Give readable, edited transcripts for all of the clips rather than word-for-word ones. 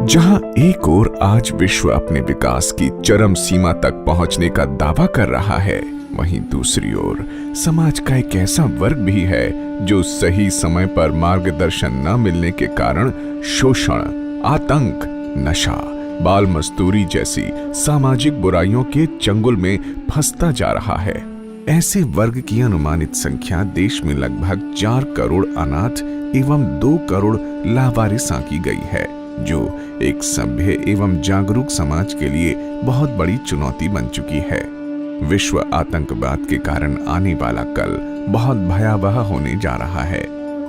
जहां एक ओर आज विश्व अपने विकास की चरम सीमा तक पहुंचने का दावा कर रहा है, वहीं दूसरी ओर समाज का एक ऐसा वर्ग भी है जो सही समय पर मार्गदर्शन न मिलने के कारण शोषण, आतंक, नशा, बाल मजदूरी जैसी सामाजिक बुराइयों के चंगुल में फंसता जा रहा है। ऐसे वर्ग की अनुमानित संख्या देश में लगभग 4 करोड़ अनाथ एवं 2 करोड़ लावारिस आंकी गई है, जो एक सभ्य एवं जागरूक समाज के लिए बहुत बड़ी चुनौती बन चुकी है। विश्व आतंकवाद के कारण आने वाला कल बहुत भयावह होने जा रहा है।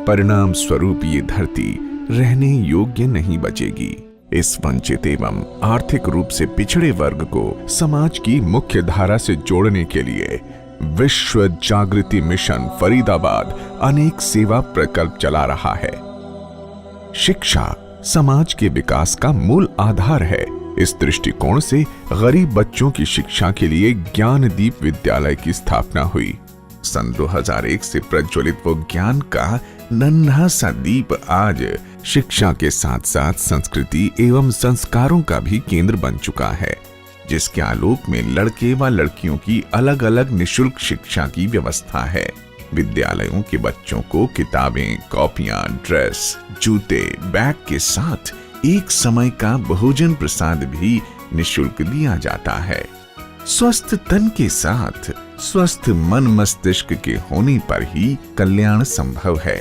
परिणाम स्वरूप ये धरती रहने योग्य नहीं बचेगी। इस वंचित एवं आर्थिक रूप से पिछड़े वर्ग को समाज की मुख्य धारा से जोड़ने के लिए विश्व जागृति मिशन फरीदाबाद अनेक सेवा प्रकल्प चला रहा है। शिक्षा समाज के विकास का मूल आधार है। इस दृष्टिकोण से गरीब बच्चों की शिक्षा के लिए ज्ञानदीप विद्यालय की स्थापना हुई। सन 2001 से प्रज्वलित वो ज्ञान का नन्हा सा दीप आज शिक्षा के साथ साथ संस्कृति एवं संस्कारों का भी केंद्र बन चुका है, जिसके आलोक में लड़के व लड़कियों की अलग अलग निशुल्क शिक्षा की व्यवस्था है। विद्यालयों के बच्चों को किताबें, कॉपियां, ड्रेस, जूते, बैग के साथ एक समय का भोजन प्रसाद भी निशुल्क दिया जाता है। स्वस्थ तन के साथ स्वस्थ मन मस्तिष्क के होने पर ही कल्याण संभव है।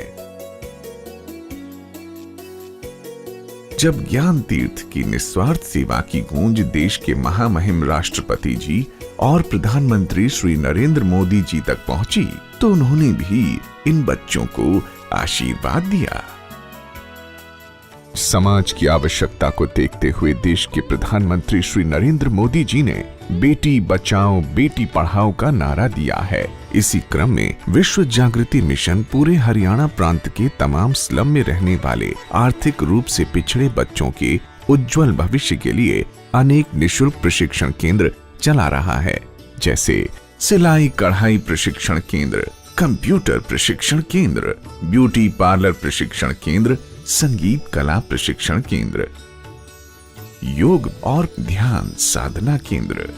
जब ज्ञान तीर्थ की निस्वार्थ सेवा की गूंज देश के महामहिम राष्ट्रपति जी और प्रधानमंत्री श्री नरेंद्र मोदी जी तक पहुंची, तो उन्होंने भी इन बच्चों को आशीर्वाद दिया। समाज की आवश्यकता को देखते हुए देश के प्रधानमंत्री श्री नरेंद्र मोदी जी ने बेटी बचाओ बेटी पढ़ाओ का नारा दिया है। इसी क्रम में विश्व जागृति मिशन पूरे हरियाणा प्रांत के तमाम स्लम में रहने वाले आर्थिक रूप से पिछड़े बच्चों के उज्जवल भविष्य के लिए अनेक निशुल्क प्रशिक्षण केंद्र चला रहा है, जैसे सिलाई कढ़ाई प्रशिक्षण केंद्र, कंप्यूटर प्रशिक्षण केंद्र, ब्यूटी पार्लर प्रशिक्षण केंद्र, संगीत कला प्रशिक्षण केंद्र, योग और ध्यान साधना केंद्र।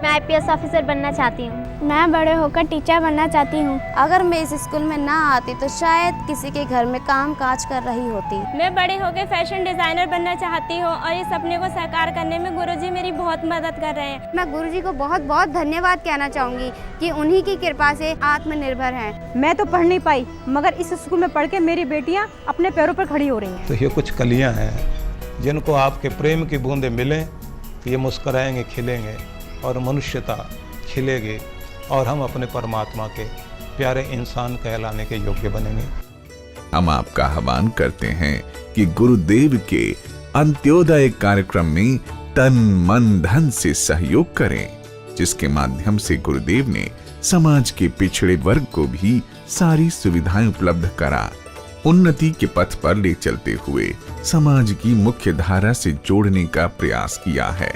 मैं आईपीएस ऑफिसर बनना चाहती हूँ। मैं बड़े होकर टीचर बनना चाहती हूँ। अगर मैं इस स्कूल में ना आती तो शायद किसी के घर में काम काज कर रही होती। मैं बड़े होकर फैशन डिजाइनर बनना चाहती हूँ और इस सपने को साकार करने में गुरुजी मेरी बहुत मदद कर रहे हैं। मैं गुरुजी को बहुत बहुत धन्यवाद कहना चाहूँगी कि उन्हीं की कृपा से आत्मनिर्भर हैं। मैं तो पढ़ नहीं पाई, मगर इस स्कूल में पढ़ के मेरी बेटियाँ अपने पैरों पर खड़ी हो रही हैं। तो ये कुछ कलियाँ हैं जिनको आपके प्रेम की बूंदें मिलें तो ये मुस्कराएंगे, खिलेंगे और मनुष्यता खिलेगी और हम अपने परमात्मा के प्यारे इंसान कहलाने के योग्य बनेंगे। हम आपका आह्वान करते हैं कि गुरुदेव के अंत्योदय कार्यक्रम में तन मन धन से सहयोग करें, जिसके माध्यम से गुरुदेव ने समाज के पिछड़े वर्ग को भी सारी सुविधाएं उपलब्ध करा उन्नति के पथ पर ले चलते हुए समाज की मुख्य धारा से जोड़ने का प्रयास किया है।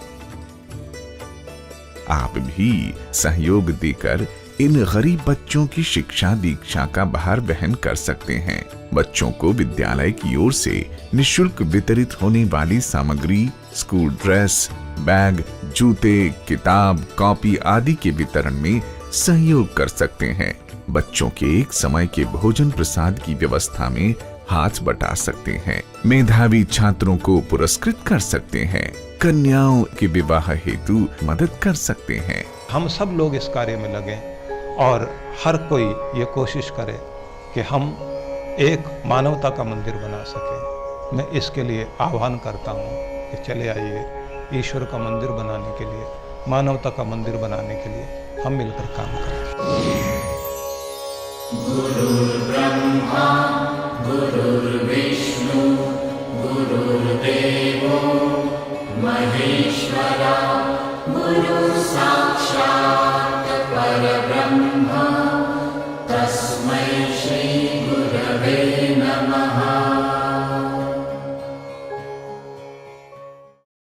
आप भी सहयोग देकर इन गरीब बच्चों की शिक्षा दीक्षा का भार वहन कर सकते हैं। बच्चों को विद्यालय की ओर से निशुल्क वितरित होने वाली सामग्री, स्कूल ड्रेस, बैग, जूते, किताब, कॉपी आदि के वितरण में सहयोग कर सकते हैं। बच्चों के एक समय के भोजन प्रसाद की व्यवस्था में हाथ बटा सकते हैं। मेधावी छात्रों को पुरस्कृत कर सकते हैं। कन्याओं के विवाह हेतु मदद कर सकते हैं। हम सब लोग इस कार्य में लगें और हर कोई ये कोशिश करे कि हम एक मानवता का मंदिर बना सकें। मैं इसके लिए आह्वान करता हूँ कि चले आइए, ईश्वर का मंदिर बनाने के लिए, मानवता का मंदिर बनाने के लिए हम मिलकर काम करें। गुरुर्ब्रह्मा गुरुर्विष्णु गुरुर्देवो महेश्वरा।